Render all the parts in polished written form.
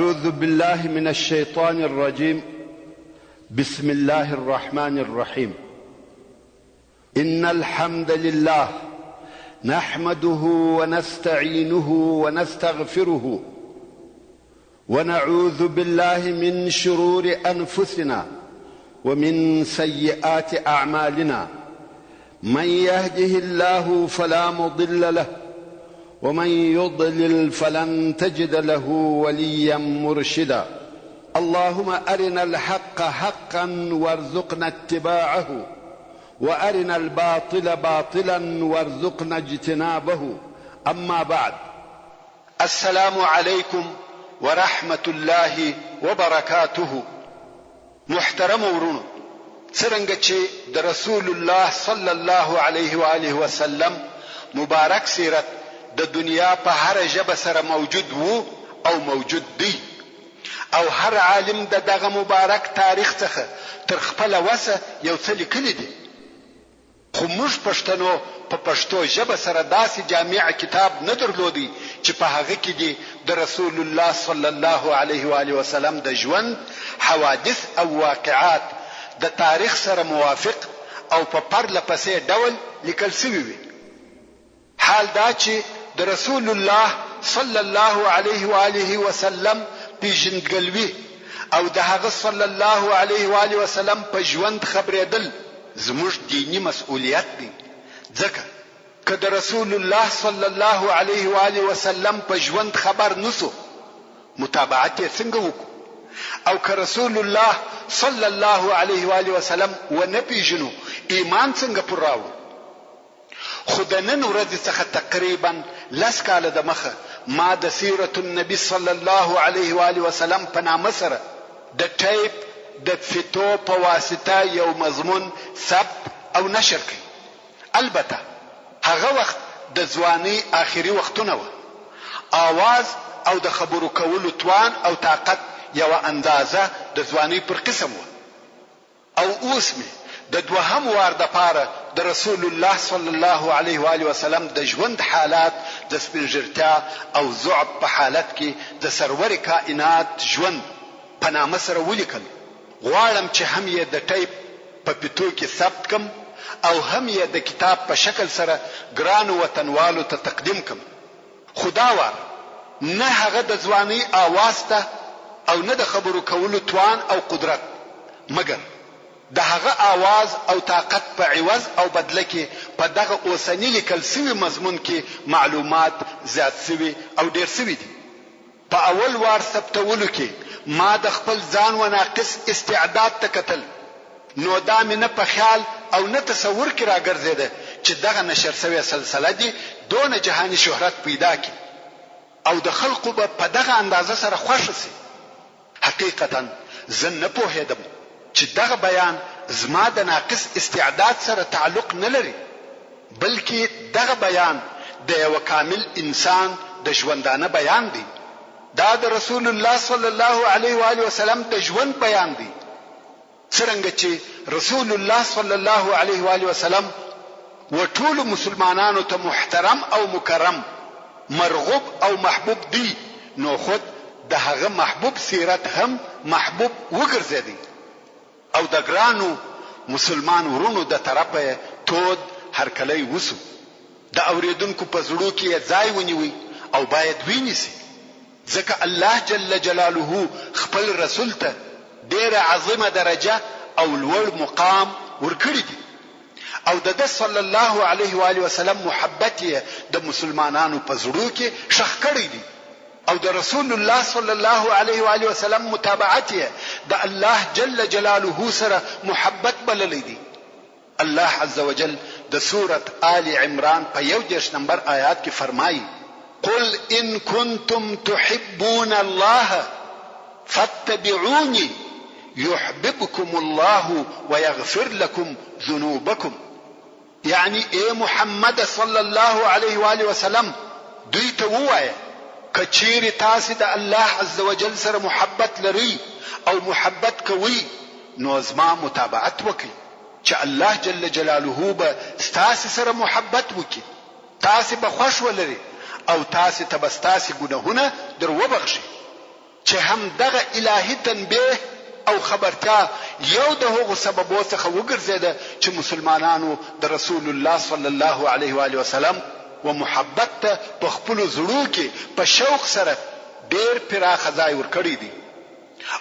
أعوذ بالله من الشيطان الرجيم. بسم الله الرحمن الرحيم. إن الحمد لله نحمده ونستعينه ونستغفره ونعوذ بالله من شرور أنفسنا ومن سيئات أعمالنا. من يهده الله فلا مضل له ومن يضلل فلن تجد له وليا مرشدا. اللهم أرنا الحق حقا وارزقنا اتباعه وأرنا الباطل باطلا وارزقنا اجتنابه. أما بعد، السلام عليكم ورحمة الله وبركاته. محترم ورونو، څرنګه چې د رسول الله صلی الله علیه و آله وسلم مبارک سیرت د دنیا په هر ژبه سره موجود وو او موجود دی، او هر عالم د دغه مبارک تاریخ څخه تر خپل وسه یو څه لیکلی دی. خو موږ پښتنو په پښتو ژبه سره داسې جامع کتاب نه درلودی چې په هغه کې دی د رسول الله صلی الله علیه و آله وسلم د ژوند حوادث او واقعات د تاریخ سره موافق او په پرله پسې ډول لیکل شوی وي. حال دا چې د رسول الله صلی الله علیه و آله وسلم پیژندګلوي او د هغه صلی الله علیه و آله وسلم په ژوند خبرېدل زموږ دینی مسؤلیت دی. ځکه که د رسول الله صلی الله علیه و آله وسلم په ژوند خبر نسو، متابعت یې څنګه وکړو؟ او که رسول الله صلی الله علیه و آله وسلم و نه پیژنو، ایمان څنګه پر راوړو؟ خو د نن ورځې څخه تقریبا 10 کاله د مخه ما د سیرت النبی صلی الله علیه و آله وسلم په نامه سره د ټیپ د فیتو په واسطه یو مضمون ثبت او نشر کړ. البته هغه وخت د ځواني آخري وختونه و. آواز او د خبرو کولو توان او طاقت یو اندازه د ځواني پر قسم و. او اوس می د دوهم وار د پاره د رسول الله صلی الله علیه و آله وسلم د ژوند حالات د سپینږیرتیا او ضعف په حالت کې د سرور کائنات ژوند په نامه سره ولیکل. غواړم چې هم یې د ټیپ په پټو کې ثبت کم او هم یې د کتاب په شکل سره ګرانو وطنوالو ته تقدیم کم. خدا وار نه هغه د ځواني آواز ته او نه د خبرو کولو توان او قدرت، مګر د هغه आवाज او طاقت په عوض او بدله کې په دغه اوسنی لیکل شوی مضمون کې معلومات زیات شوی او ډیر شوی دي. په اول وار ثبتولو کې ما د خپل ځان و ناقص استعداد ته کتل، نو دا مې نه په خیال او نه تصور کې راګرځیده چې دغه نشر شوی سلسله دي دونه جهاني شهرت پیدا کړي او د خلقو په دغه اندازه سره خوښ شي. حقیقتا زه نه پوهېدم چې دغه بیان زما د ناقص استعداد سره تعلق نه لري، بلکې دغه بیان د یو کامل انسان د ژوندانه بیان دی. دا د رسول الله صلی الله علیه و آله وسلم د ژوند بیان دی. څرنګه چې رسول الله صلی الله علیه و آله وسلم و ټول مسلمانانو ته محترم او مکرم، مرغوب او محبوب دی، نو خود د هغه محبوب سیرت هم محبوب وګرځیدي او د ګرانو مسلمان ورونو د طرفه تود هرکلی وسو. د اوریدونکو په زړه کې ځای ونیوي او باید وینیسي، ځکه الله جل جلاله خپل رسول ته ډیره عظیمه درجه او لوړ مقام ورکړي دي او د صلی الله علیه و آله وسلم محبت د مسلمانانو په زړه کې شخ کړی دي او د رسول الله صلی الله علیه و آله وسلم متابعت د الله جل جلاله سره محبت بللی دي. الله عز وجل د سورة آل عمران په 11 نمبر آیات کې فرمایي: قل ان كنتم تحبون الله فاتبعوني يحببكم الله ويغفر لكم ذنوبكم. یعنی اے محمد صلی الله علیه و آله وسلم دوی ته ووایه کچیر تاسو د الله عز وجل سره محبت لري او محبت کوي، نو زما متابعت وکړئ چې الله جل جلاله به تاسو سره محبت وکړي، تاسو به خوښ ولري او تاسو ته بس تاسو ګناهونه در وبخشي. چې چې هم دغه الهي تنبیه او خبرتیا یو د هغو سببو څخه وګرځیده چې مسلمانانو د رسول الله صلی الله علیه و آله وسلم و محبت ته په خپل زړه کې په شوق سره ډېر پراخه ځای ورکړی دی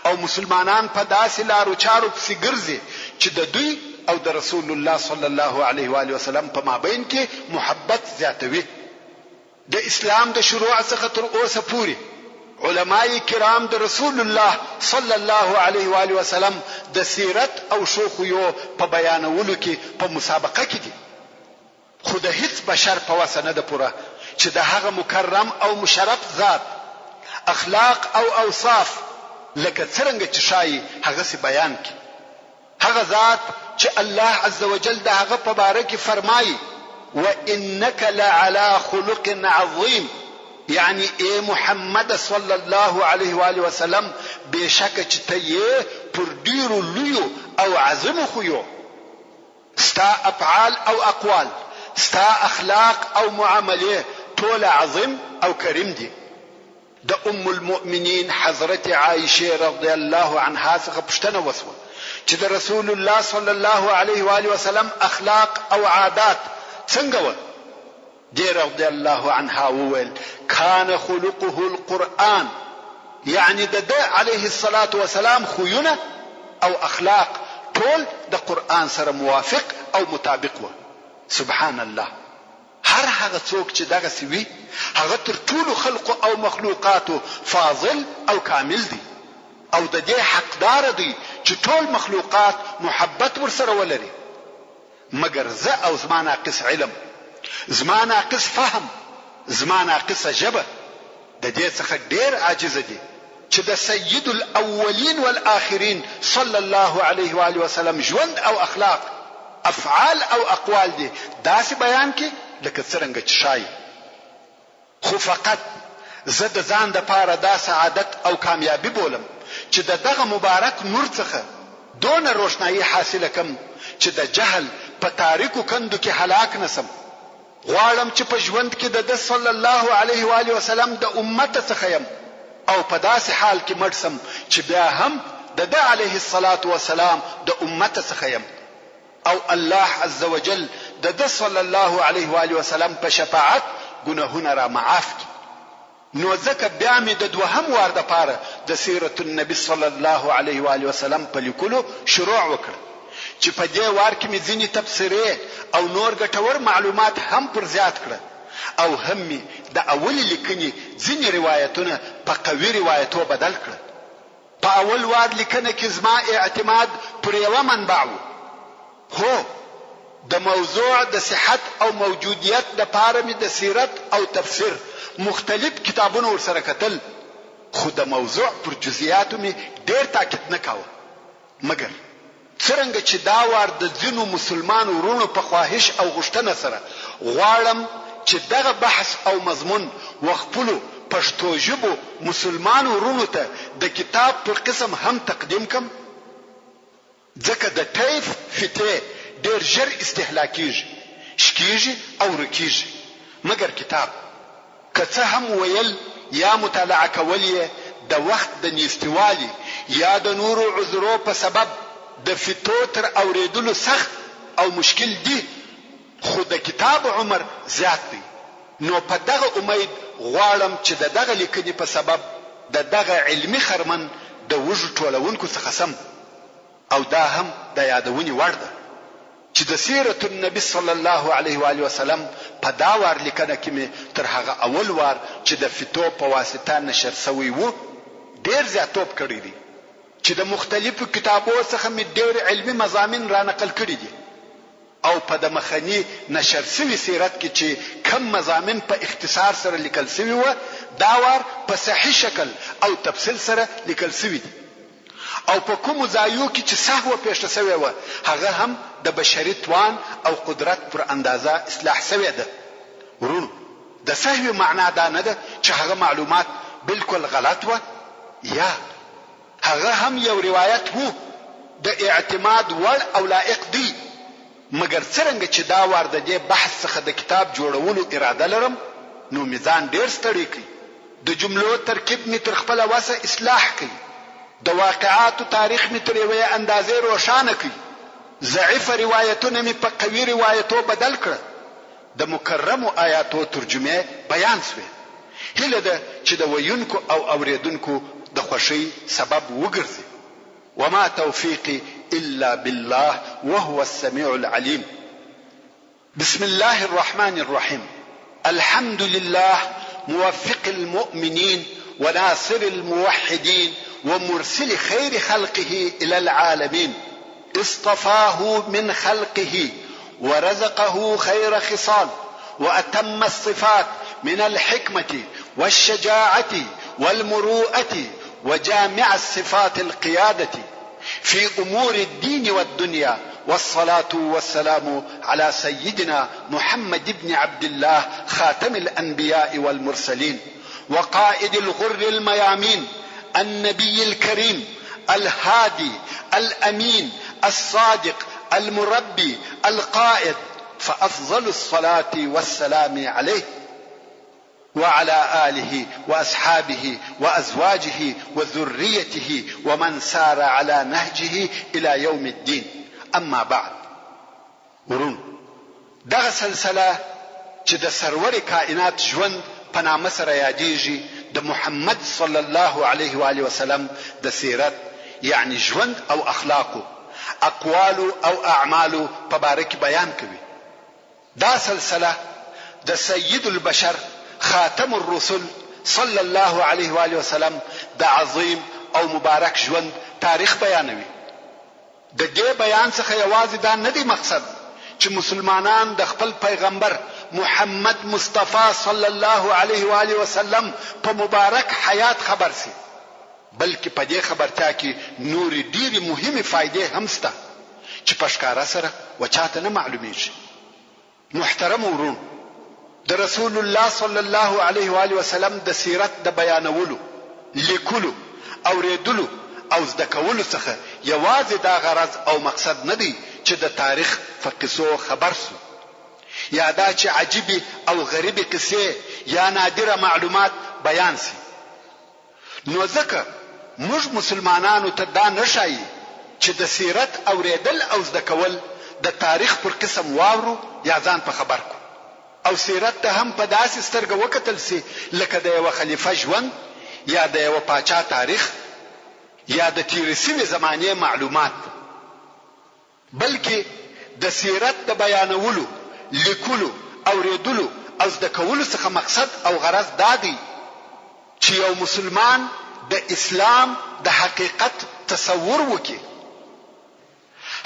او مسلمانان په داسې لارو چارو پسې ګرځي چې د دوی او د رسول الله صلی الله علیه و آله وسلم په مابین کې محبت زیاتوي. د اسلام د شروع څخه تر اوسه پورې علماء کرام د رسول الله صلی الله علیه و آله وسلم د سیرت او شوخیو په بیانولو کې په مسابقه کې دي، خو د هیڅ بشر په وسه نه ده پوره چې د هغه مکرم او مشرف ذات اخلاق او اوصاف لکه څرنګه چې شایي هغه سي بیان کړي. هغه ذات چې الله عز وجل د هغه په باره کې فرمایي وانک لعلى خلق عظیم، یعنی اے محمد صلی الله علیه و آله وسلم بشک چې ته یې پر ډیرو لویو او عظیمو خویو، ستا افعال او اقوال، ستا اخلاق او معامله ټول عظیم او کریم دي. د ام المؤمنین حضرت عائشه رضی الله عنها څخه پوښتنه وسوه چې د رسول الله صلی الله علیه و آله وسلم اخلاق او عادات څنګه و؟ دی رضی الله عنها وویل کان خلقه القرآن، یعنی د علیه الصلاة والسلام خویونه او اخلاق ټول د قرآن سره موافق او مطابق و. سبحان الله، هر هغه څوک چې دغه سوي هغه تر ټولو خلق او مخلوقاتو فاضل او کامل دي او د دې حقدار دي چې ټول مخلوقات محبت ورسره ولري. مگر زه او زما ناقص علم، زما ناقص فهم، زما ناقص ژبه د دې څخه ډیر عاجز دي چې د سید الاولین والآخرین صلی الله علیه و آله وسلم ژوند او اخلاق، افعال او اقوال دي داسې بیان کې لکه څرنګه چې شایي. خو فقط زه د ځان د پاره دا سعادت او کامیابی بولم چې دغه مبارک نور څخه دون روشنايي حاصله کم چې د جهل په تاریکو کندو کې هلاک نسم. غواړم چې په ژوند کې د صلی الله علیه و آله وسلم د امت څخه يم او په داسې حال کې مړ سم چې بیا هم د علیه الصلاة والسلام د امت څخه يم او الله عز وجل د صلی الله علیه و آله وسلم په شفاعت ګناهونه را معاف کړي. نو ځکه بیا مې د دوهم وار د پاره د سیرت النبی صلی الله علیه و آله وسلم په لیکلو شروع وکړ چې په دې وار کې مې ځینې تفسیرې او نور ګټور معلومات هم پر زیات کړ او هم مې د اول لیکنې ځینې روایتونه په قوي روایتو بدل کړ. په اول وار لیکنه کې زما اعتماد پر یوه منبع و، هو د موضوع د صحت او موجودیت د پاره مې د سیرت او تفسیر مختلف کتابونه ورسره کتل، خو د موضوع پر جزئیاتو مې ډیر تاکید نه کاوه. مګر څرنګه چې دا وار د ځینو مسلمان ورونو په خواهش او غوښتنه سره غواړم چې دغه بحث او مضمون وخپلو پښتو ژبو مسلمان ورونو ته د کتاب پر قسم هم تقدیم کم، ځکه د ټیف فتې ډیر ژر استهلاکیږي، شکیږي او رکیږي. مګر کتاب که څه هم ویل یا مطالعه کول یې د وخت د نیستوالي یا د نورو عذرو په سبب د فتو تر اوریدلو سخت او مشکل دي، خو د کتاب عمر زیات دی. نو په دغه امید غواړم چې دغه لیکنې په سبب دغه علمي خرمن د وژو ټولونکو څخه سم او دا هم د یادونې وړ ده چې د سیرت النبی صلی الله علیه و آله وسلم په دا وار لیکنه کې مې تر هغه اول وار چې د فتو په واسطه نشر شوی وو ډیر زیاتوب کړی دی چې د مختلفو کتابو څخه مې ډیر علمي مضامین را نقل کړي دي او په د مخنی نشر شوی سیرت کې چې کم مضامین په اختصار سره لیکل شوی و دا وار په صحیح شکل او تفصیل سره لیکل شوی دي او په کوم ځایو کې چې سهو پېښه شوی و هغه هم د بشري توان او قدرت پر اندازه اصلاح شوی ده. ورونو د سهو معنا دا نه ده چې هغه معلومات بالکل غلط و یا هغه هم یو روایت وو د اعتماد وړ او لائق دی، مګر څرنګه چې دا وار د دې بحث څخه د کتاب جوړولو اراده لرم نو میزان ډیر ستړی کی د جملو ترکیب می تر خپل وسه اصلاح کوي، د واقعاتو تاریخ می تر یوې اندازې روښانه کوي، ضعیف روایتونه می په قوي روایتو بدل کړ، د مکرمو آیاتو ترجمه بیان شوه. هیله ده چې د ویونکو او اوریدونکو د خوشي سبب وګرځي. وما توفيقي الا بالله وهو السميع العليم. بسم الله الرحمن الرحيم. الحمد لله موفق المؤمنين وناصر الموحدين ومرسل خير خلقه الى العالمين. اصطفاه من خلقه ورزقه خير خصال واتم الصفات من الحكمة والشجاعة والمروءة وجامع الصفات القيادة في امور الدين والدنيا. والصلاة والسلام على سيدنا محمد بن عبد الله خاتم الانبياء والمرسلين وقائد الغر الميامين النبي الكريم الهادي الامين الصادق المربي القائد، فافضل الصلاة والسلام عليه وعلى آله وأصحابه وأزواجه وذريته ومن سار على نهجه إلى يوم الدين. اما بعد. ورون دغه سلسله چې د سرور کائنات ژوند په نامه سره یادېږي د محمد صلی الله علیه و آله وسلم د سیرت، یعنی ژوند او اخلاقو، اقوال او اعمال په باره کې بیان کوي. دا سلسله د سید البشر خاتم الرسل صلی الله علیه و آله وسلم د عظیم او مبارک ژوند تاریخ بیانوي. د دې بیان څخه یوازې دا نه دی مقصد چې مسلمانان د خپل پیغمبر محمد مصطفی صلی الله علیه و آله وسلم په مبارک حیات خبر سي، بلکې په دې خبرتیا کې نور ډېری مهمه فائدې هم شته چې په ښکارا سره وچاته نه معلومیږي. محترم ورون، د رسول الله صلی الله علیه و آله وسلم د سیرت د بیانولو، لیکلو، اوریدلو او زده کولو څخه یوازې دا غرض او مقصد نه دی چې د تاریخ په قصو خبر سو، یا دا چې عجیب او غریب قصې یا نادره معلومات بیان سي. نو ځکه موږ مسلمانانو ته دا نشایي چې د سیرت اوریدل او زده کول د تاریخ پر قسم واورو یا ځان په خبر کو، او سیرت ته هم په داسې سترګه وکتل سي لکه د یو خلیفہ ژوند یا د یو پاچا تاریخ یا د تیر سوي زمانه معلومات، بلکې د سیرت د بیانولو، لیکلو، اوریدلو او زده کولو څخه مقصد او غرض دا دی چې یو مسلمان د اسلام د حقیقت تصور وکړي.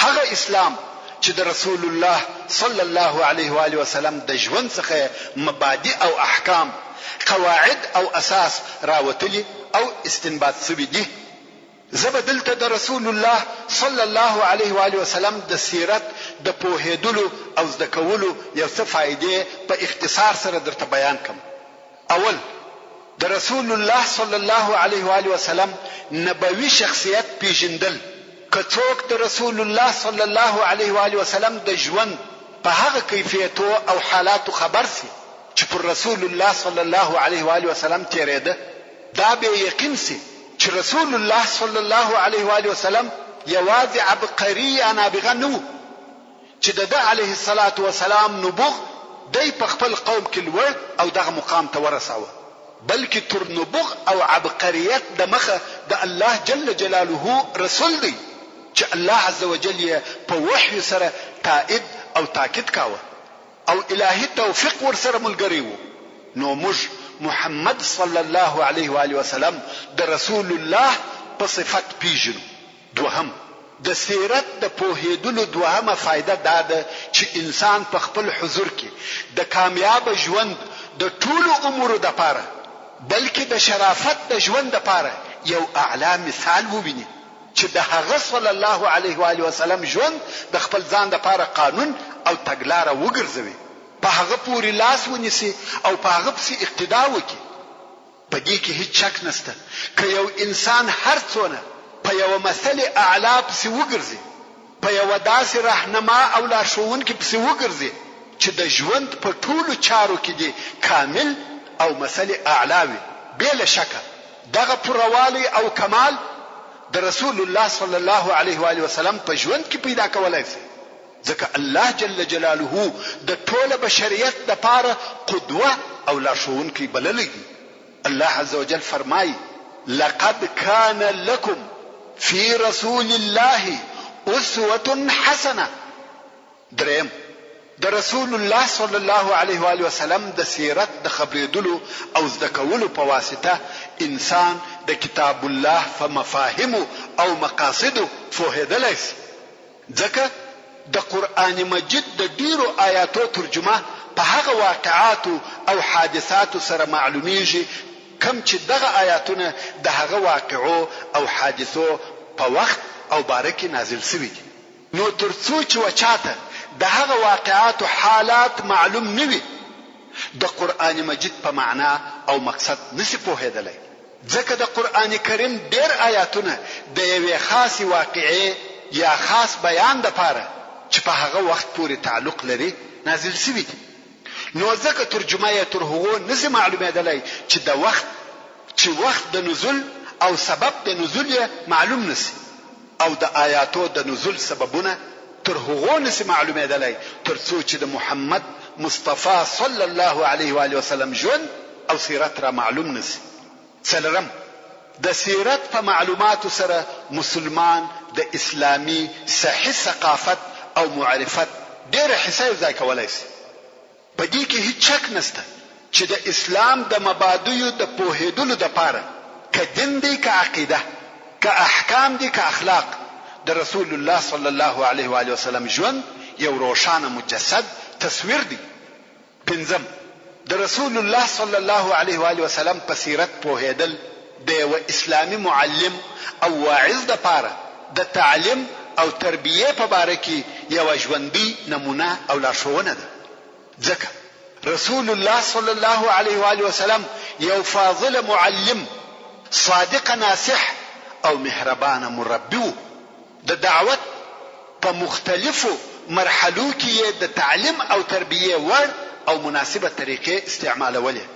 هغه اسلام چې د رسول الله صلی الله علیه و آله وسلم د ژوند څخه مبادئ او احکام، قواعد او اساس راوتلي او استنباط شوي دي. زبدلته د رسول الله صلی الله علیه و آله وسلم د سیرت د پوهېدلو او زده کولو یو څه فائدې په اختصار سره درته بیان کوم. اول، د رسول الله صلی الله علیه و آله وسلم نبوي شخصیت پیژندل. که څوک د رسول الله صلی الله علیه و آله وسلم د ژوند په هغه کیفیتو او حالاتو خبر سي چې پر رسول الله صلی الله علیه و آله وسلم تیرېده، دا به یقین سي چې رسول الله صلی الله علیه و آله وسلم یوازې عبقری نابغه نو چې د علیه الصلاة والسلام نبوغ دی په خپل قوم کې لوړ او دغه مقام ته ورساوه، بلکې تر نبوغ او عبقریت د مخه د الله جل جلاله رسول دی چې الله عز وجل یې په وحی سره تائید او تاکید کاوه او الهی توفیق ور سره ملګری وو. نو موږ محمد صلی الله علیه و آله وسلم د رسول الله په صفت پیژنو. دوهم، د سیرت د پوهېدلو دوهمه فائدہ دا ده چې انسان په خپل حضور کې د کامیاب ژوند د ټولو امورو د پاره، بلکې د شرافت د ژوند د پاره یو اعلی مثال وویني چې د هغه صلی الله علیه و آله وسلم ژوند د خپل ځان د پاره قانون او تګلاره وګرځوي، په هغه پوری لاس ونیسي او په هغه پسې اقتدا وکړي. په دې کې هیڅ شک نشته که یو انسان هر څونه په یو مثل اعلی پسې وګرځي، په یو داسې راهنما او لارښوونکي پسې وګرځي چې د ژوند په ټولو چارو کې دی کامل او مثل اعلی وي، بلا شک دغه پروالی او کمال د رسول الله صلی الله علیه و آله وسلم په ژوند کې پیدا کولای شي ځکه الله جل جلاله د ټول بشریت د پاره قدوه او لارښوونکی بللی دی. الله عز وجل فرمایي لقد كان لكم في رسول الله اسوه حسنه. دریم د رسول الله صلی الله علیه و آله وسلم د سیرت د خبرېدلو او زده کولو په واسطه انسان د کتاب الله په مفاهیمو او مقاصدو پوهېدلی شي ځکه د قرآن مجید د ډیرو آیاتو ترجمه په هغه واقعاتو او حادثاتو سره معلومیږي کم چې دغه آیاتونه د هغه واقعو او حادثو په وخت او باره کې نازل شوي دي. نو ترڅو چې وچاته د هغه واقعاتو حالات معلوم نه وي د قرآن مجید په معنا او مقصد نشي پوهېدلی ځکه د قرآن کریم ډېر آیاتونه د یوې خاصې واقعې یا خاص بیان دپاره چې په هغه وخت پورې تعلق لري نازل شوي دي. نو ځکه ترجمه یې تر هغو نشي معلومېدلی چې وخت د نزول او سبب د نزول یې معلوم نشي او د آیاتو د نزول سببونه تر هغو نشي معلومېدلی تر څو چې د محمد مصطفی صلی الله علیه و آله وسلم ژوند او سیرت را معلوم نشي. څلورم د سیرت په معلوماتو سره مسلمان د اسلامي صحیح ثقافت او معرفت ډېره حصه یو ځای کولی شي. په دې کې هیڅ شک نشته چې د اسلام د مبادیو د پوهېدلو دپاره که دین دی که عقیده که احکام دی که اخلاق د رسول الله صلی الله علیه و آله وسلم ژوند یو روښانه مجسد تصویر دی. پنځم د رسول الله صلی الله علیه و آله وسلم په سیرت پوهېدل د یو اسلامي معلم او واعظ دپاره د تعلیم او تربیه په باره کې یو ژوندی نمونه او لارښوونه ده ځکه رسول الله صلی الله علیه و آله وسلم یو فاضل معلم صادق ناصح او مهربان مربی و. د دعوت په مختلفو مرحلو کې د تعلیم او تربیه ور او مناسبه طریقې استعمالولې.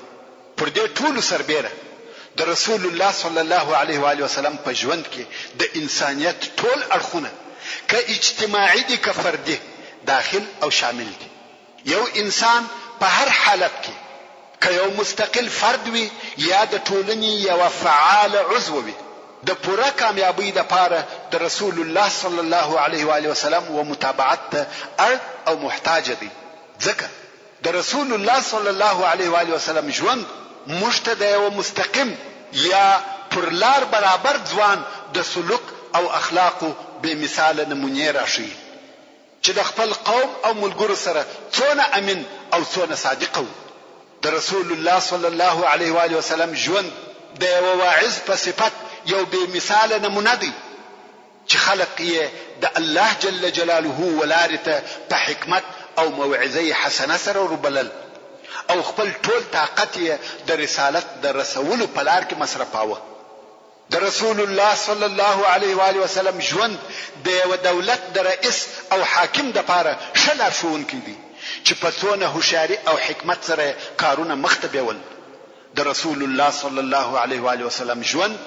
پر دې ټولو سربیره د رسول الله صلی الله علیه و آله وسلم په ژوند کې د انسانیت ټول اړخونه که اجتماعي دي که فردي داخل او شامل دي. یو انسان په هر حالت کې که یو مستقل فرد وي یا د ټولنې یو فعال عضو وي د پوره کامیابی دپاره د رسول الله صلی الله علیه و آله وسلم و متابعت ته اړ او محتاج دي ځکه د رسول الله صلی الله علیه و آله وسلم ژوند موږ ته د یو مستقیم یا پر لار برابر ځوان د سلوک او اخلاقو بې مثاله نمونې راښیي چې د خپل قوم او ملګرو سره څونه امین او څونه صادق و. د رسول الله صلی الله علیه و آله وسلم ژوند د یو واعظ په صفت یو بې مثاله نمونه دی چې خلق یې د الله جل جلاله ولارې ته په حکمت او موعظه حسنه سره وربلل او خپل ټول طاقت یې د رسالت د رسولو په لار کې مصرفاوه. د رسول الله صلی الله علیه و آله وسلم ژوند د یو دولت د رئیس او حاکم دپاره ښه لارښوونکی دی چې په څونه هوښیاري او حکمت سره کارونه مخته بیول. د رسول الله صلی الله علیه و آله وسلم ژوند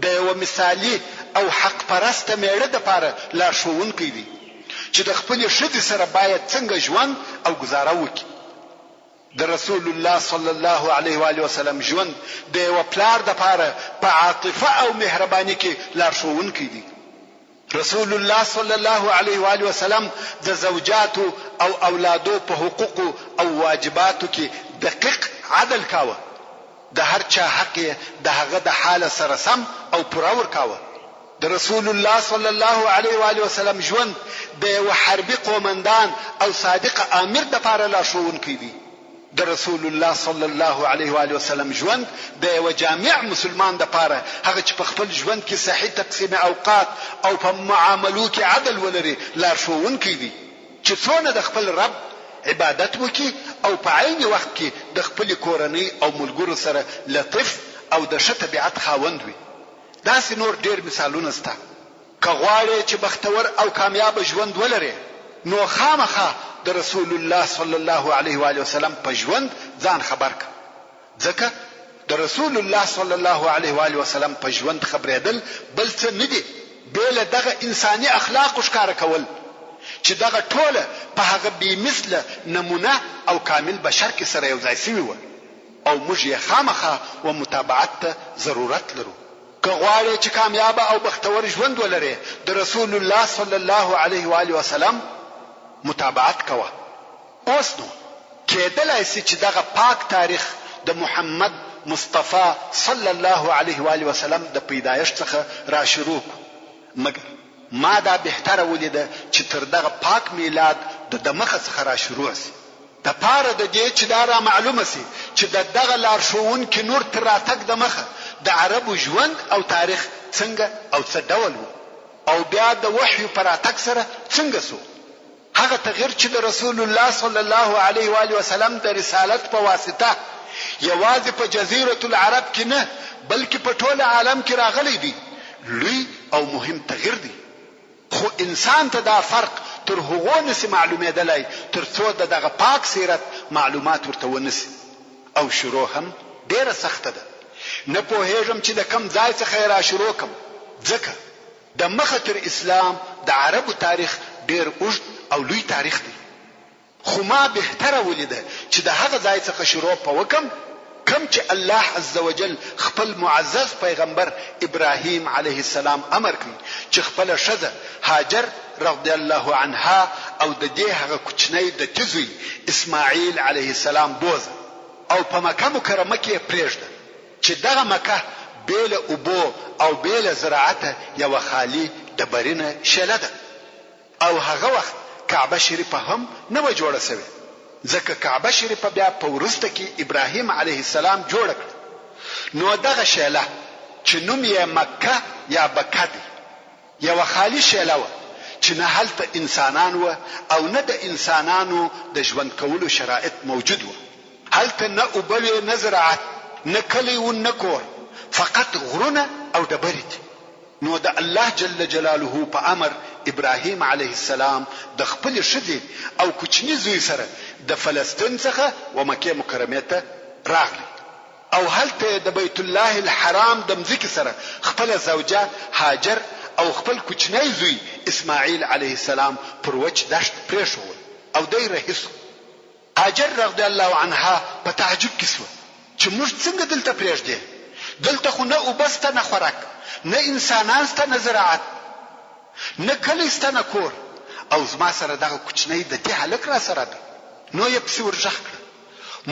د یو مثالي او حق پرسته میړه دپاره لارښوونکی دی چې د خپلې ښځې سره باید څنګه ژوند او گزاره وکړي. د رسول الله صلی الله علیه و آله وسلم ژوند د یو پلار دپاره په عاطفه او مهرباني کې لارښوونکی دی. رسول الله صلی الله علیه و آله وسلم د زوجاتو او اولادو په حقوقو او واجباتو کې دقیق عدل کاوه. د هر چا حق د هغه د حال سره سم او پوره ورکاوه. د رسول الله صلی الله علیه و آله وسلم ژوند د یو حربي قومندان او صادق امیر دپاره لارښوونکی دی. د رسول الله صلی الله علیه و آله وسلم ژوند د یو جامع مسلمان دپاره هغه چې په خپل ژوند کې صحیح تقسیم اوقات او په معاملو کې عدل ولري لارښوونکی دی چې څونه د خپل رب عبادت وکي او په عین وخت کې د خپل کورنۍ او ملګرو سره لطف او د ښه طبیعت خاوند وي. داسې نور ډېر مثالونه شته. که غواړې چې بختور او کامیاب ژوند ولرې نو خامخا د رسول الله صلی الله علیه و آله وسلم په ژوند ځان خبر کړه ځکه د رسول الله صلی الله علیه و آله وسلم په ژوند خبرېدل بل څه نه دي بل دغه انساني اخلاق ښکار کول چې دغه ټوله په هغه بې مثله نمونه او کامل بشر کې سره یو ځای شوي و او موږ یې خامخا و متابعت ته ضرورت لرو که غواړې چې کامیابه او بختور ژوند ولرې د رسول الله صلی الله علیه و آله وسلم متابعت کوه اوس نو کېدلای شي چې دغه پاک تاریخ د محمد مصطفی صلی الله علیه و آله وسلم د پیدایښت څخه را شروع مګر ما دا بهتره ولیده چې تر دغه پاک میلاد د مخه څخه را شروع شي د پاره د دې چې دا را معلومه شي چې دغه لارښوونکي نور تر راتګ د مخه د عربو ژوند او تاریخ څنګه او څه ډول و او بیا د وحی پر راتګ سره څنګه سو هغه تغییر چې د رسول الله صلی الله علیه و آله وسلم د رسالت په واسطه یوازې په جزیره العرب کې نه بلکې په ټول عالم کې راغلی دی لوی او مهم تغییر دی خو انسان ته دا فرق تر هغو نسی معلومېدلی تر څو دغه پاک سیرت معلومات ورته ونسی او شروع هم ډیره سخته ده نه پوهېږم چې د کم ځای څخه را شروع کم ځکه د مخه تر اسلام د عربو تاریخ ډیر اوږد او لوی تاریخ دی خو ما بهتره ولیده چې د هغه ځای څخه شروع په وکم کم چې الله عز وجل خپل معزز پیغمبر ابراهیم علیه السلام امر کړی چې خپل ښځه هاجر رضی الله عنها او د دې هغه کوچنی د تزوی اسماعیل علیه السلام بوزه او په مکه مکرمه کې پرېږده چې دغه مکه بیل اوبو او بیل زراعت یو خالی دبرینه شله ده او هغه وخت کعبه شریفه هم نه و جوړه شوې ځکه کعبه شریفه بیا په وروسته کې ابراهیم علیه السلام جوړ کړ نو دغه شله چې نوم یې مکه یا بکه دی یو خالی شله و چې نه هلته انسانان و او نه د انسانانو د ژوند کولو شرایط موجود و هلته نه اوبه نه زراعت نه کلی و نه کور فقط غرونه او ډبرې دي نو د الله جل جلاله په امر ابراهیم علیه السلام د خپل ښځې او کوچني زوی سره د فلسطین څخه و مکه مکرمه ته راغلی او هلته د بیت الله الحرام د مځکې سره خپل زوجه هاجر او خپل کوچنی زوی اسماعیل علیه السلام پر وچ دشت پریښول او دی رهیسو هاجر رضی الله عنها په تعجب کې شوه چې موږ څنګه دلته پرېږدې دلته خو نه اوبه شته نه خوراک نه انسانان شته نه زراعت نه کلی شته نه کور او زما سره دغه کوچنی د دې هلک را سره ده نو یې پسې ورغږ کړه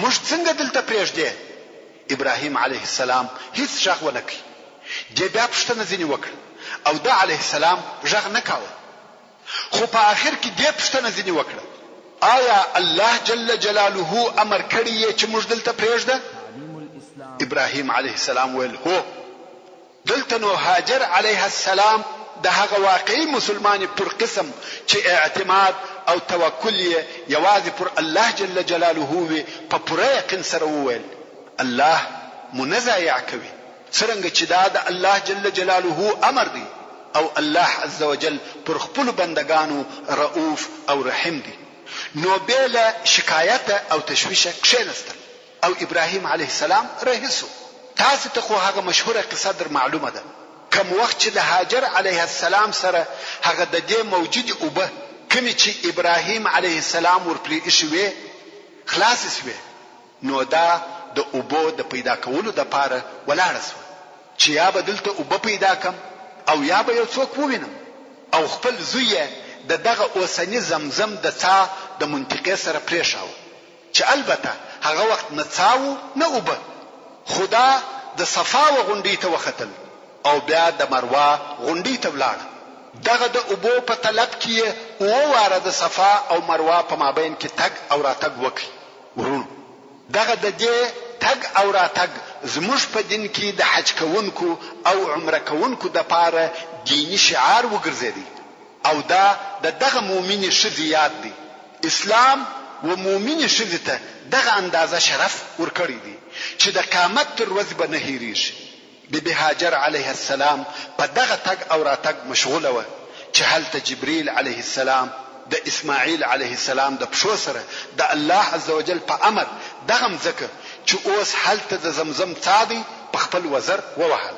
موږ څنګه دلته پرېږدې ابراهیم علیه السلام هیڅ غږ ونه کړ دې بیا پوښتنه ځینې وکړه او د علیه السلام غږ نه کاوه خو په آخر کې دې پوښتنه ځینې وکړه آیا الله جل جلاله امر کړی یې چې موږ دلته پرېږده ابراهیم علیه السلام ویل هو دلته نو هاجر علیه السلام د هغه واقعي مسلمان پر قسم چې اعتماد او توکل یې یوازې پر الله جل جلاله وي په پوره یقین سره وویل الله منزع کوي څرنګه چې دا د الله جل جلاله امر دی او الله عز وجل پر خپل بندگانو رؤوف او رحیم دی نو بلا شکایت او تشویش کښینسته او ابراهیم علیه السلام رهیسو تاسو ته خو هغه مشهوره قصه در معلومه ده کوم وخت چې د هاجر علیه السلام سره هغه د دې موجود اوبه کوم چې ابراهیم علیه السلام ورپرې ایښوي خلاص شوه نو دا د اوبو د پیدا کولو د پاره ولاړ شو چې یا بدلته اوبه پیدا کم او یا به یو څوک ووینم او خپل زوی دغه اوسنی زمزم د څا د منطقې سره پریښاو چې البته هغه وخت نه څاو نه اوبه خدا د صفا و غونډې ته وختل او بیا د مروه غونډې ته ولاړ دغه د اوبو په طلب کې او واره د صفا او مروه په مابین کې تګ او راتګ وکړي ورونو دغه د دې تګ او راتګ زموږ په دین کې د حج کوونکو او عمره کوونکو د پاره دینی شعار وګرځېدی او دا دغه مؤمن ښځې یاد دی اسلام و مؤمن ښځې ته دغه اندازه شرف ورکړی دی چې د قیامت تر ورځې به نه هېرېږي بیبي هاجر علیه السلام په دغه تګ او راتګ مشغوله وه چې هلته جبریل علیه السلام د اسماعیل علیه السلام د پښو سره د الله عز وجل په امر دغه مځکه چې اوس هلته د زمزم څادی په خپل وزر ووهل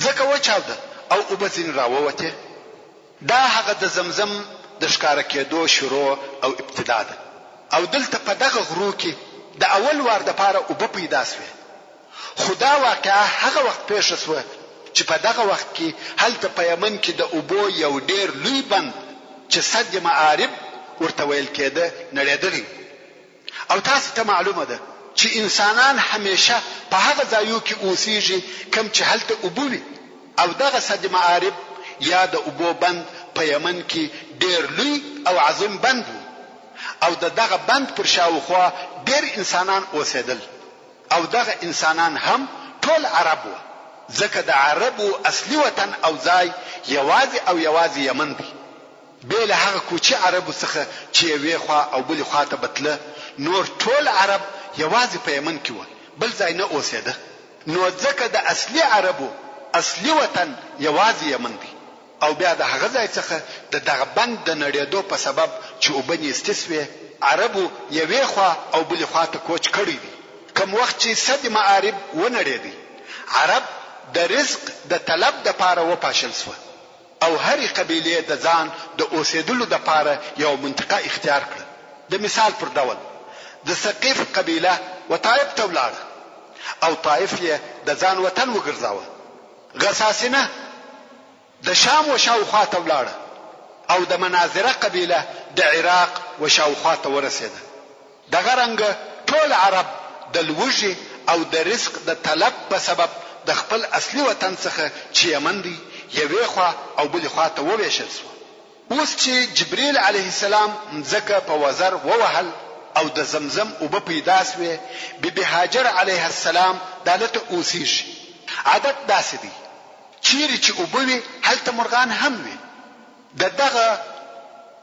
ځکه وچاوده او اوبه ځینې راووتې. دا هغه د زمزم د ښکاره کېدو شروع او ابتدا ده. او دلته په دغه غرو کې د اول وار دپاره اوبه پیدا سوې. خو دا واقعه هغه وخت پیښه سوه چې په دغه وخت کې هلته په یمن کې د اوبو یو ډېر لوی بند چې سد معارب ورته ویل کېده نړېدلی. او تاسو ته معلومه ده چې انسانان همیشه په هغه ځایو کې اوسېږي کوم چې هلته اوبه وي. او دغه سد معارب یا د اوبو بند په یمن کې ډېر لوی او عظیم بند و. او دغه بند پر شاوخوا ډېر انسانان اوسېدل. او دغه انسانان هم ټول عرب وو ځکه د عربو اصلي وطن او ځای یوازې یمن دی. بې له هغه کوچي عربو څخه چې یوې خوا او بلې خوا ته بتله نور ټول عرب یوازې په یمن کې وو بل ځای نه اوسېده. نو ځکه د اصلي عربو اصلي وطن یوازې یمن دی. او بیا د هغه ځای څخه د دغه بند د نړېدو په سبب چې اوبه نیستې سوې عربو یوې خوا او بلې خوا ته کوچ کړی دی. کوم وخت چې سد معارب ونړېدی عرب د رزق د طلب دپاره وپاشل سوه او هرې قبیلې د ځان د اوسېدلو دپاره یو منطقه اختیار کړه. د مثال پر ډول د ثقیف قبیله و طائف ته ولاړه او طائف یې د ځان وطن وګرځاوه. غساسینه د شام و شاوخوا ته ولاړه او د مناظره قبیله د عراق و شاوخوا ته ورسېده. دغه رنګه ټول عرب د لوږې او د رزق د طلب په سبب د خپل اصلي وطن څخه چې یمن دی یوې خوا او بلې خوا ته وویشل سوه. اوس چې جبریل علیه السلام مځکه په وزر ووهل او د زمزم اوبه پیدا سوې بیبي هاجر علیه السلام دلته اوسېږي. عادت داسې دی چیرې چې اوبه وي هلته مرغان هم وي. د دغه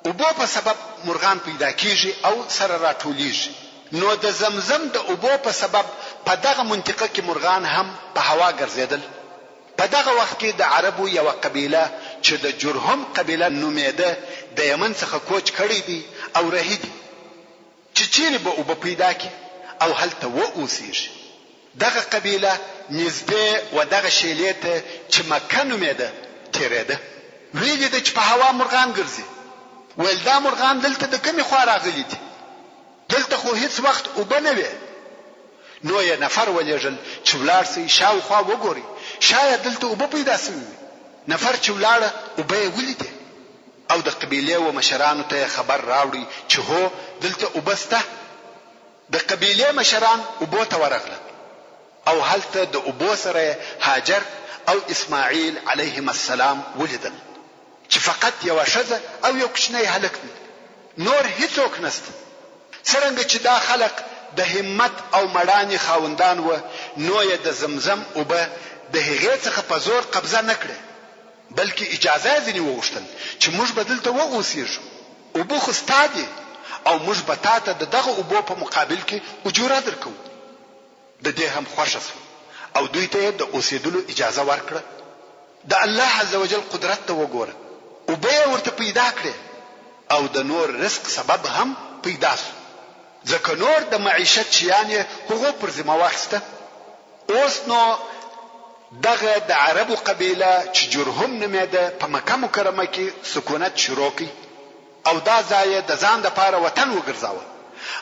اوبو په سبب مرغان پیدا کیږي او سره راټولیږي. نو د زمزم د اوبو په سبب په دغه منطقه کې مرغان هم په هوا ګرځېدل. په دغه وخت کې د عربو یو قبیله چې د جرهم قبیله نومېده د یمن څخه کوچ کړی دی او رهي دي چې چیرې به اوبه پیدا کړي او هلته واوسېږي. دغه قبیله نږدې و دغه شیلې ته چې مکه نومېده تېرېده. ویلې ده چې په هوا مرغان ګرځي. ویل دا مرغان دلته د کومې خوا راغلي دي؟ دلته خو هیڅ وخت اوبه نه وې. نو یې نفر ولېږل چې ولاړ سئ شاوخوا وګورئ شاید دلته اوبه پیدا سوي وي. نفر چې ولاړه اوبه یې ولیدې او د قبیلې و مشرانو ته خبر راوړي چې هو دلته اوبه سته. د قبیلې مشران اوبو ته ورغله او هلته د اوبو سره هاجر او اسماعیل علیهم السلام ولیدل چې فقط یوه ښځه او یو کوچنی هلک دی. نور هیڅوک نسته. څرنګه چې دا خلق د همت او مړانې خاوندان و نو یې د زمزم اوبه د هغې څخه په زور قبضه نه کړې بلکې اجازه یې ځینې وغوښتل چې موږ به دلته واوسېږو. اوبه خو ستا دي او موږ به تا ته د دغه اوبو په مقابل کې اجوره درکوو. د دې هم خوښه سوه او دوی ته یې د اوسېدلو اجازه ورکړه. د الله عز وجل قدرت ته وګوره. اوبه یې ورته پیدا کړې او د نور رزق سبب هم پیدا سو ځکه نور د معیشت شیان یې هغو پر ذمه واخیسته. اوس نو دغه د عربو قبیله چې جرهم نومېده په مکه مکرمه کې سکونت شروع کړي او دا ځای د ځان دپاره وطن وګرځاوه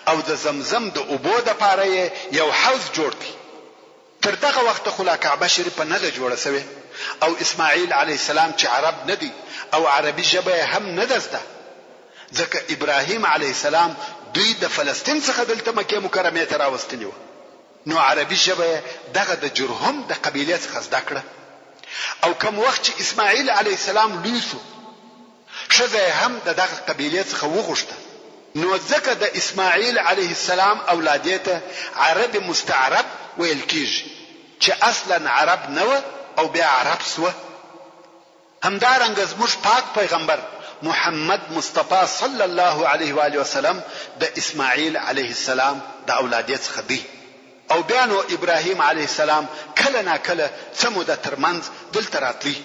او د زمزم د اوبو دپاره یې یو حوض جوړ کړي. تر دغه وخته خو لا کعبه شریفه نه ده جوړه سوې او اسماعیل علیه السلام چې عرب نه دی او عربي ژبه هم نه ده زده ځکه ابراهیم علیه السلام دوی د فلسطین څخه دلته مکه مکرمه ته راوستلی و. نو عربي ژبه دغه د جرهم د قبیلې څخه زده کړه. او کوم وخت چې اسماعیل علیه السلام لوی سو ښځه هم د دغه قبیلې څخه وغوښته. نو ځکه د اسماعیل علیه السلام اولادې ته عرب مستعرب ویل کیږي چې اصلا عرب نه و او بیا عرب سوه. همدارنګه زموږ پاک پیغمبر محمد مصطفی صلی الله علیه و آله وسلم د اسماعیل علیه السلام د اولادې څخه دی. او بیا نو ابراهیم علیه السلام کله نا کله څه موده ترمنځ دلته راتلی.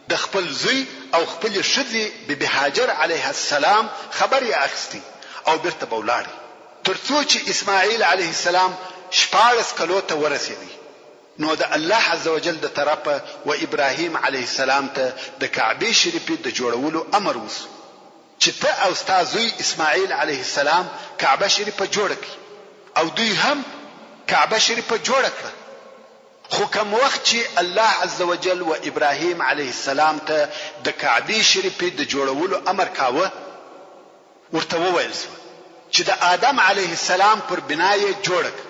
د خپل زوی او خپل ښځې بیبي هاجر علیه السلام خبر یې اخیستی او بیرته به ولاړی تر څو چې اسماعیل علیه السلام 14 کلو ته ورسېدی. نو د الله عزوجل د طرفه و ابراهیم علیه السلام ته د کعبه شریفې د جوړولو امر وسو چې ته او ستا زوی اسماعیل علیه السلام کعبه شریفه جوړ کړي او دوی هم کعبه شریفه جوړ کړه. خو کوم وخت چې الله عزوجل و ابراهیم علیه السلام ته د کعبه شریفې د جوړولو امر کاوه، ورته وویل شو چې د آدم علیه السلام پر بنای جوړ کړه.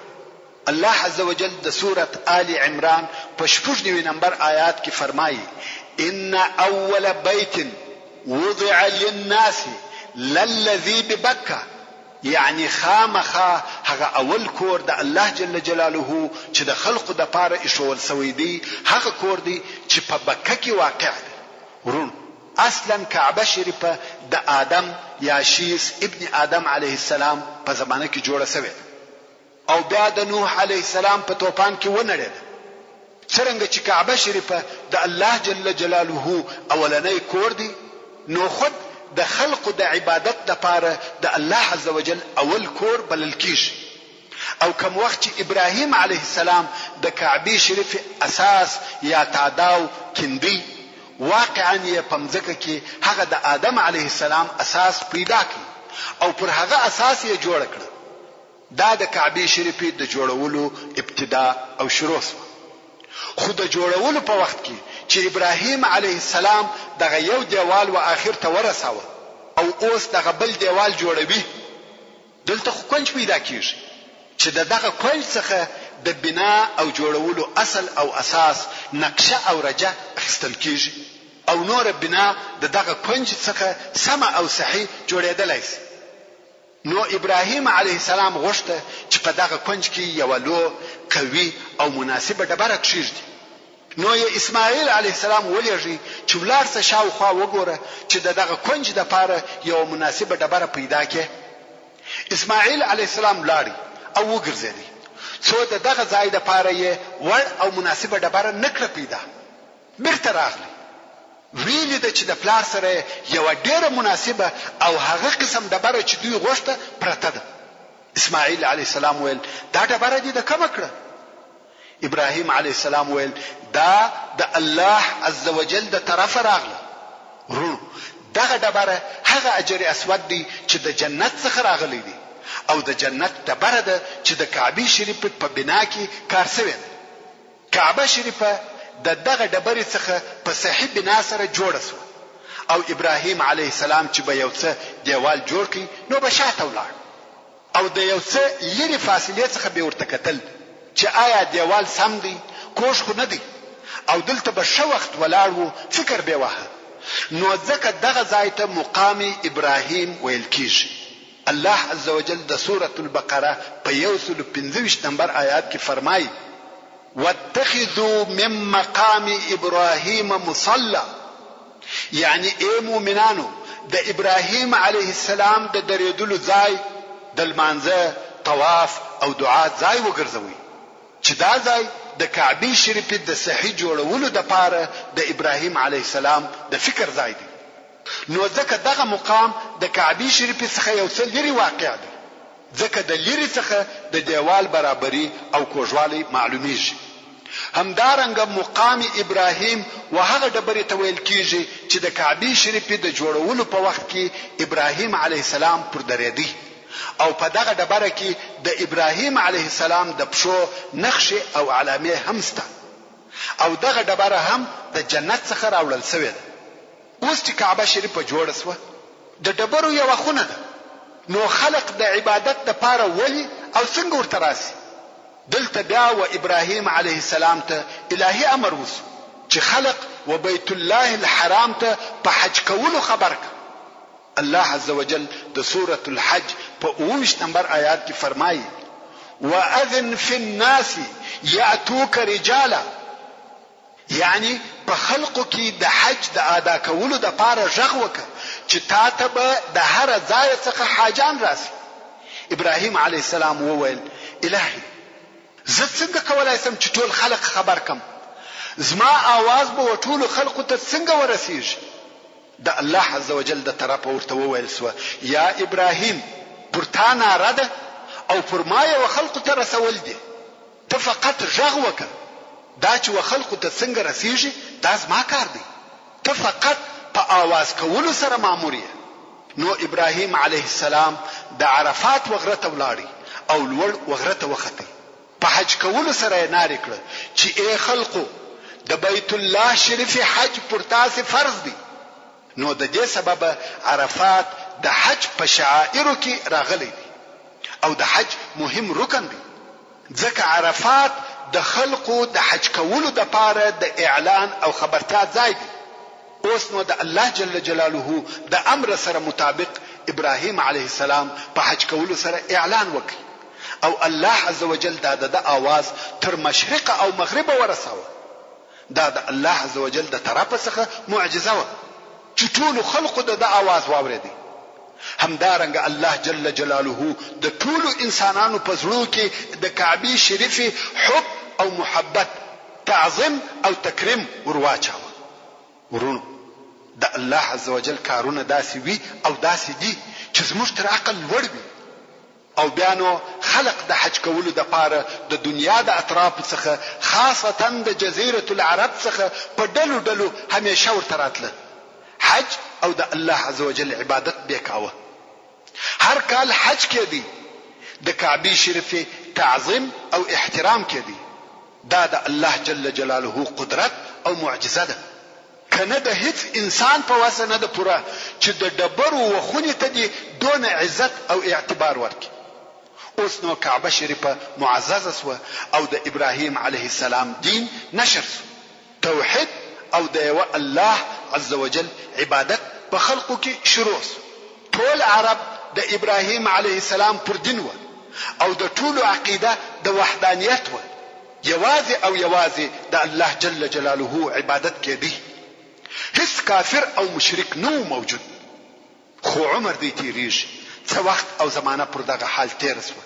الله عزوجل د سورة آل عمران په 9 نمبر آیات کې فرمایي ان اول بیت وضع للناس للذي ببکه، یعنی خامخا هغه اول کور د الله جل جلاله چې د خلقو د پاره ایښول سوی دی هغه کور دی چې په بکه کې واقع دی. ورون اصلا کعبه شریفه د آدم یا شیس ابن آدم علیه السلام په زمانه کې جوړه شوې او بیا د نوح علیه السلام په توپان کې ونړېده. څرنګه چې کعبه شریفه د الله جل جلاله اولنۍ کور دی، نو خود د خلقو د عبادت لپاره د الله عزوجل اول کور بلل کیږي. او کوم وخت چې ابراهیم علیه السلام د کعبه شریف اساس یا تعداو کندي، واقعا یې پمځکه کې هغه د آدم علیه السلام اساس پیدا کړ او پر هغه اساس یې جوړ کړ. دا د کعبه شریف د جوړولو ابتدا او شروع شو. خو د جوړولو په وخت کې چې ابراهیم علیه السلام دغه یو دیوال و اخر ته ورساوه او اوس دغه بل دیوال جوړوي، دلته خو کونج پیدا کیږي چې دغه کونج څخه د بنا او جوړولو اصل او اساس نقشه او رجه اخیستل کیږي او نور بنا دغه کونج څخه سم او صحیح جوړېدلای شي. نو ابراهیم علیه السلام غوښته چې په دغه کونج کې یو لو قوي او مناسبه ډبره کښیږدي. نو یې اسماعیل علیه السلام ولېږي چې ولاړ څه شاوخوا وګوره چې دغه کونج د پاره یو مناسبه ډبره پیدا کړي. اسماعیل علیه السلام لاړ او وګرځېدی، څو دغه ځای د پاره یې وړ او مناسبه ډبره نکړه پیدا. بیرته راغلی، ویلی د چې د پلار سره یو ډیره مناسبه او هغه قسم ډبره چې دوی غوښته پرته ده. اسماعیل علیه السلام ویل دا ډبره دې د کومه کړه؟ ابراهیم علیه السلام ویل دا د الله عزوجل د طرفه راغله. ورونو دغه ډبره هغه اجر اسود دی چې د جنت څخه راغلی دی او د جنت ډبره ده چې د کعبه شریف په بنا کې کار شوی ده. کعبه شریفه د دغه ډبرې څخه په صحیح بنا سره جوړه شو او ابراهیم علیه السلام چې به یو څه دیوال جوړ کړي نو به شاته ولاړ او د یو څه لري فاصله څخه به ورته کتل چې آیا دیوال سم دی کوښ خو نه دی او دلته به شو وخت ولاړ وو، فکر به واه. نو ځکه دغه ځای ته مقام ابراهیم ویل کیږي. الله عزوجل د سورة البقره په 125 نمبر آیات کې فرمایي واتخذوا من مقام ابراهیم مصلى، یعنی ای مؤمنانو د ابراهیم علیه السلام د درېدلو ځای د لمانځه طواف او دعا ځای وګرځوي چې دا ځای د کعبه شریف د صحیح جوړولو د پاره د ابراهیم علیه السلام د فکر ځای دی. نو ځکه دغه مقام د کعبه شریف څخه یو څه لري واقع دی، ځکه د لري څخه د دیوال برابرۍ او کوږوالی معلومیږي. همدارنګه مقام ابراهیم وهغه ډبرې ته ویل کیږي چې د کعبه شریف د جوړولو په وخت کې ابراهیم علیه السلام پر درېدی او په دغه ډبره کې د ابراهیم علیه السلام د پښو نقشې او علامې هم شته او دغه ډبره هم د جنت څخه راوړل شوې ده. اوس چې کعبه شریفه جوړه شوه د ډبرو یو خونه ده، نو خلق د عبادت لپاره ولی او څنګه ورته راسي؟ دلته بیا و ابراهیم علیه السلام ته الهي امر وسو چې خلق و بیت الله الحرام ته په حج کولو خبر ک. الله عزوجل د سورة الحج په 19 نمبر آیات کې فرمایي واذن فی الناس یاتوک رجالا، یعنی په خلقو کې د حج د ادا کولو د پاره ژغ وکړه چې تا ته به د هر ځای څخه حاجان راسي. ابراهیم علیه السلام وویل الهي زه څنګه کولای شم چې ټول خلق خبر کم؟ زما आवाज به ټول خلقو ته څنګه ورسیږي؟ د الله عزوجل د طرفه ورته وویل سو یا ابراهیم پر تا ناره ده او پر ما یو خلق ته رسول دي ته فقط غږ وکړه، دا چې و خلقو ته څنګه رسیږي دا زما کار دی، ته فقط په आवाज کولو سره مامور یې. نو ابراهیم علیه السلام د عرفات وغره ته ولاړی او لوړ وغره ته وختی. په حج کولو سره یې نارې کړه چې ای خلقو د بیت الله شریف حج پر تاسو فرض دی. نو د دې سبب عرفات د حج په شعائرو کې راغلی دی او د حج مهم رکن دی، ځکه عرفات د خلقو د حج کولو د پاره د اعلان او خبرتیا ځای دی. اوس نو د الله جل جلاله د امر سره مطابق ابراهیم علیه السلام په حج کولو سره اعلان وکړ او الله عز وجل د आवाज تر مشرق او مغرب ورساوه. دا د الله عز وجل د طرفه څخه معجزه و چې ټول خلقو د आवाज واورېدي. همدارنګه الله جل جلاله د ټول انسانانو په زړه کې د کعبه شریفه حب او محبت، تعظیم او تکریم ورواچاوه. ورونو د الله عز وجل کارونه داسې وي او داسې دي چې زموږ تر عقل لوړ وي. او بیا نو خلق د حج کولو د پاره د دنیا د اطراف څخه خاصتا د جزیره العرب څخه په ډلو ډلو همیشه ورته راتله حج او د الله عز وجل عبادت وکاوه. هر کال حج کېدی، د کعبه شریفه تعظیم او احترام کېدی. دا د الله جل جلاله قدرت او معجزه ده، کنه د هیڅ انسان په واسه نه ده پوره چې د ډبرو وخونی ته دي دون عزت او اعتبار ورکړي. اوس نو کعبه شریفه معززه سو او د ابراهیم علیه السلام دین نشر سو، توحید او د یو الله عز وجل عبادت په خلقو کې شروع سو. ټول عرب د ابراهیم علیه السلام پر دین و او د ټولو عقیده د وحدانیت و، یوازې او یوازې د الله جل جلاله عبادت کېدی. هیڅ کافر او مشرک نو موجود. خو عمر دی تیریږي، څه وخت او زمانہ پر دغه حال تیر سو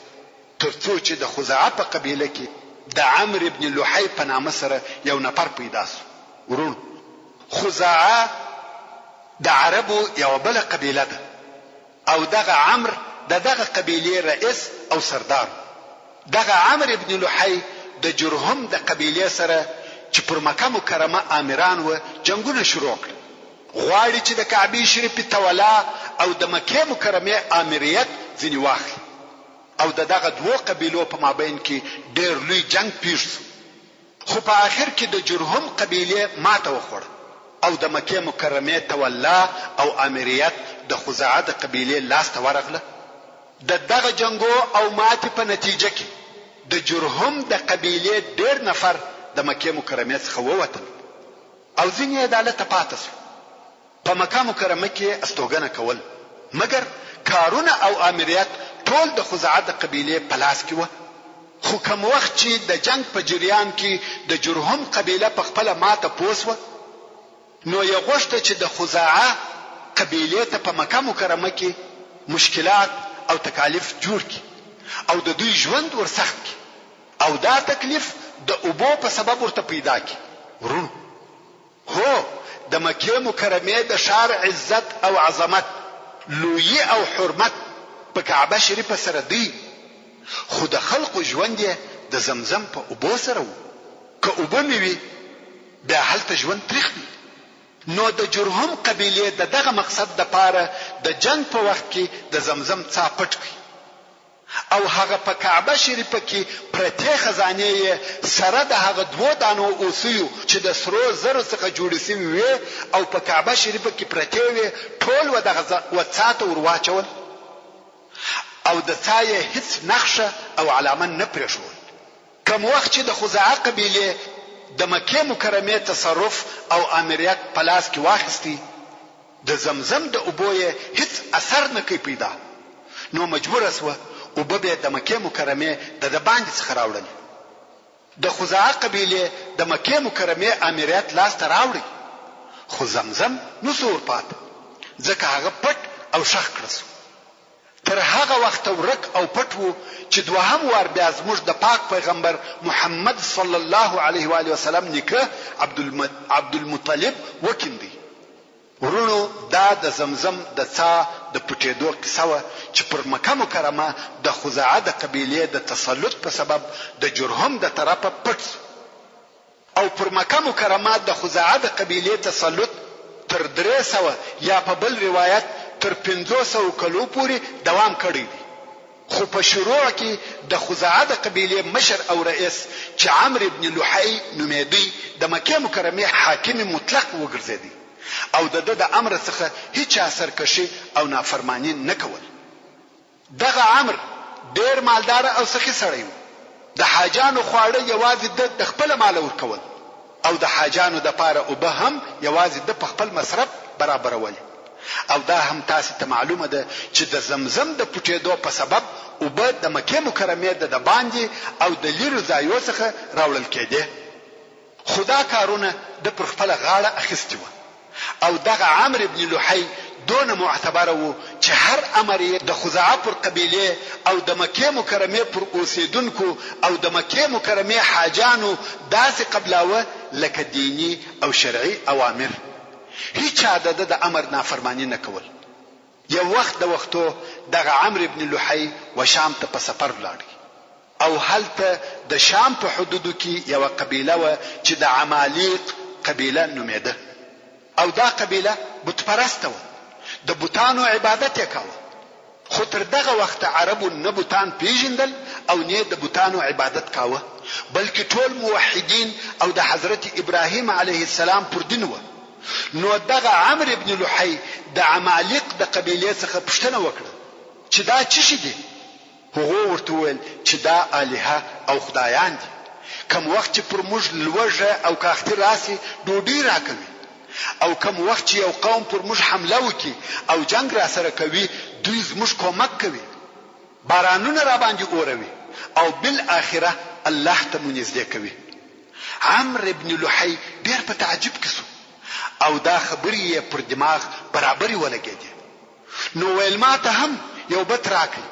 ترڅو چې د خزاعه په قبیله کې د عمرو ابن لحی په نامه سره یو نفر پیدا سو. ورون خزاعه د عربو یو بل قبیله ده او دغه عمرو دغه قبیله رئیس او سردار. دغه عمرو ابن لحی د جرهم د قبیله سره چې پر مکه مکرمه امیران و جنگونه شروع کړ. غواړي چې د کعبه شریف تولا او د مکه مکرمه امریت ځنی واخلي او دغه دوه قبیلو په مابین کې ډېر لوی جنگ پیښ شو. خو په آخر کې د جرهم قبیله ماته وخوړه او د مکه مکرمه تولا او امریت د خزاعه د قبیله لاس ته ورغله. دغه جنگو او ماته په نتیجه کې د جرهم د قبیله ډېر نفر د مکه مکرمه څخه ووتل او ځینې عدالت پاتې شو. په مکه مکرمه کې استوګنه کول، مګر کارونه او امریت ټول د خزاعه د قبیله په لاس کې و. خو کوم وخت چې د جنگ په جریان کې د جرهم قبیله په خپل ماته پوسوه، نو یې غوښته چې د خزاعه قبیله ته په مکه مکرمه کې مشکلات او تکالیف جوړ کړي او د دوی ژوند ورسخت کړي او دا تکلیف د اوبو په سبب ورته پیدا کړي. ورونو هو د مکه مکرمه د شار عزت او عظمت، لوی او حرمت په کعبه شریفه سره دی، خو د خلقو ژوند یې د زمزم په اوبو سره و. که اوبه مې وي بیا هلته ژوند تریخ وي. نو د جرهم قبیله دغه مقصد د پاره د جنگ په وخت کې د زمزم څا پټ کړي او هغه په کعبه شریفه کې پرته خزانه سره د هغه دوه دانو اوسیو چې د سرو زر څخه جوړ شوی وي او په کعبه شریفه کې پرته وي ټول و دغه وڅاته ورواچول او د ځای هیڅ نقشه او علامه نه پرېښول. کوم وخت چې د خزاعه قبیله د مکه مکرمه تصرف او امریت په لاس کې واخیستی، د زمزم د اوبوی هیڅ اثر نه کوي پیدا، نو مجبور اسوه او به د مکه مکرمه د باندې څخه راوړل. د خزاعه قبیله د مکه مکرمه امریت لاس ته راوړي، خو زمزم نو سور پات ځکه هغه پټ او شخ کړسو. تر هغه وخت ورک او پټ وو چې دوهم وار بیا زموږ د پاک پیغمبر محمد صلی الله علیه و آله وسلم نیکه عبد المطلب وکیندي. ورونو دا د زمزم د څا د پټېدو قصه وه چې پر مکه مکرمه د خزاعه د قبیلې د تسلط په سبب د جرهم د طرفه پټ او پر مکه مکرمه د خزاعه د قبیلې تسلط تر 300 یا په بل روایت تر 500 کلو پورې دوام کړی دی. خو په شروع کې د خزاعه د قبیلې مشر او رئیس چې عمرو ابن لحی نومېدی د مکه مکرمه حاکم مطلق وګرځېدی او د امر څخه هیڅ سرکشي او نافرمانی نه کول. دغه عمرو ډیر مالدار او سخي سړی و. د حاجانو خواړه یوازې د خپل مال ورکول او د حاجانو د پاره او به هم یوازې د خپل مصرف برابرول. او دا هم تاسو ته معلومه ده چې د زمزم د پټېدو په سبب او به د مکه مکرمه د باندې او د لیرو ځایو څخه راوړل کېده. خدا کارونه د پر خپل غاړه اخیستی و او دغه عمرو ابن لحی دون معتبر وو چې هر امر د خزاعه پر قبیله او د مکه مکرمه پر اوسیدونکو او د مکه مکرمه حاجانو داسې قبلاوه لکه دینی او شرعي اوامر. هیڅ عدد د امر نافرمانی نه کول. یو وخت د وختو دغه عمرو ابن لحی و شام ته په سفر لاړ او هلته د شام په حدودو کې یو قبیله و چې د عمالیق قبیله نومېده او دا قبیله بت پرسته و. د بوتانو عبادت یې کاوه. خو تر دغه وخت عربو نه بوتان پیژندل او نه د بوتانو عبادت کاوه بلکې ټول موحدین او د حضرت ابراهیم علیه السلام پر دین و. نو دغه عمرو ابن لحی د عمالق د قبیله څخه پوښتنه وکړه چې دا څه شي دي؟ هغه ورته وویل چې دا الها او خدایان دي. کوم وخت چې پر موږ لوږه او کاختی راسي ډوډۍ راکوي او کوم وخت چې یو قوم پر موږ حمله وکي او جنگ را سره کوي دوی زموږ کومک کوي، بارانونه را باندې اوروي او بالاخره الله ته منځدې کوي. عمرو ابن لحی ډېر په تعجب کې شو او دا خبرې پر دماغ برابرې ولګېدې. نو ویل ما ته هم یو بت راکړي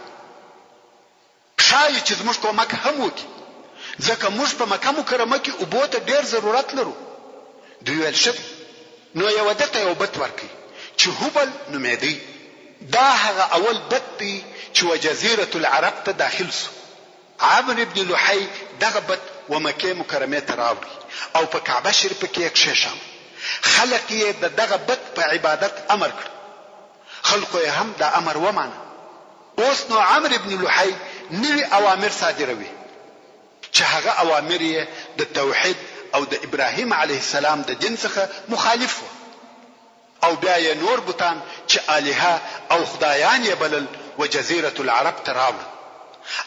شایي چې زموږ کومک هم وکي ځکه موږ په مکه مکرمه کې اوبو ته ډېر ضرورت لرو. دوی ویل ښه نو یو دته یو بت ورکړي چې هبل نومېدی. دا هغه اول بت دی چې جزیره العرب ته داخل شو. عمرو ابن لحی دغه بت و مکه مکرمه ته راوړي او په کعبه شریفه کې کښېښام. خلق یې دغه بت په عبادت امر کړ. خلقو یې هم دا امر ومانه. اوس نو عمرو ابن لحی نوی اوامر صادروي چې هغه اوامر یې د توحید او د ابراهیم علیه السلام د دین څخه مخالف و. او بیا یې نور بوتان چې الها او خدایان یې بلل و جزیره العرب ته راوړل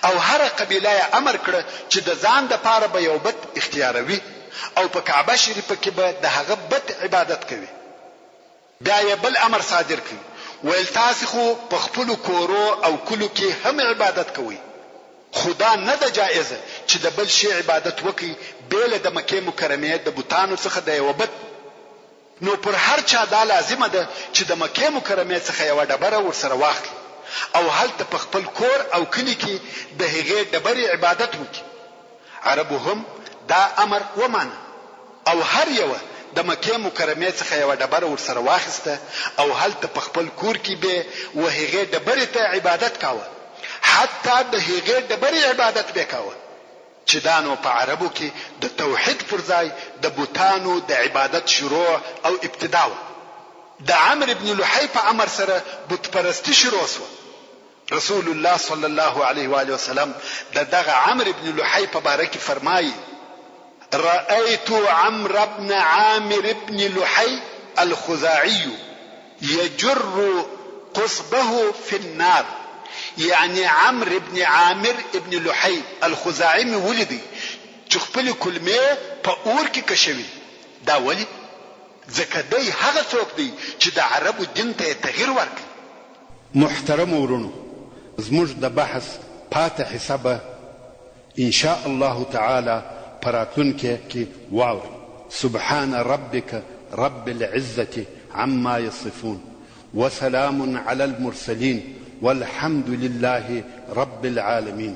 او هر قبیله یې امر کړ چې د ځان د پاره به یو بت اختیاروي او په کعبه شریفه کې به د هغه بت عبادت کوي. بیا یې بل امر صادر کړ ویل تاسو خو په خپل کورو او کلو کې هم عبادت کوئ، خدا نه ده جایزه چې د بل شی عبادت وکړي بیل د مکه مکرمه د بوتانو څخه د یو بت. نو پر هر چا دا لازمه ده چې د مکه مکرمه څخه یو ډبره ورسره واخلي او هلته په خپل کور او کلی کې د هغې ډبرې عبادت وکړي. عربو هم دا امر ومانه او هر یو د مکه مکرمه څخه یو ډبره ورسره واخیسته او هلته په خپل کور کې به و هغې ډبرې ته عبادت کاوه، حتی د هغې ډبرې عبادت به کاوه چې دا نو په عربو کې د توحید پر ځای د بوتانو د عبادت شروع او ابتدا و. د عمرو ابن لحی په امر سره بت پرستی شروع شو. رسول الله صلی الله علیه و آله وسلم دغه عمرو ابن لحی په باره کې فرمایي رأيت عمرو ابن عامر ابن لحي الخزاعي يجر قصبه في النار. يعني عمرو ابن عامر ابن لحي الخزاعي ولدي چې خپل کلمه په اور کې کشوي. دا ولی ځکه دی هغه څوک دی چې د عربو دین ته تغییر ورکړي. محترم ورونو، زموږ د بحث پاتې حسابه ان شاء الله تعالی پراتونکي کې واوري. سبحان ربك رب العزة عما يصفون وسلام على المرسلين والحمد لله رب العالمين.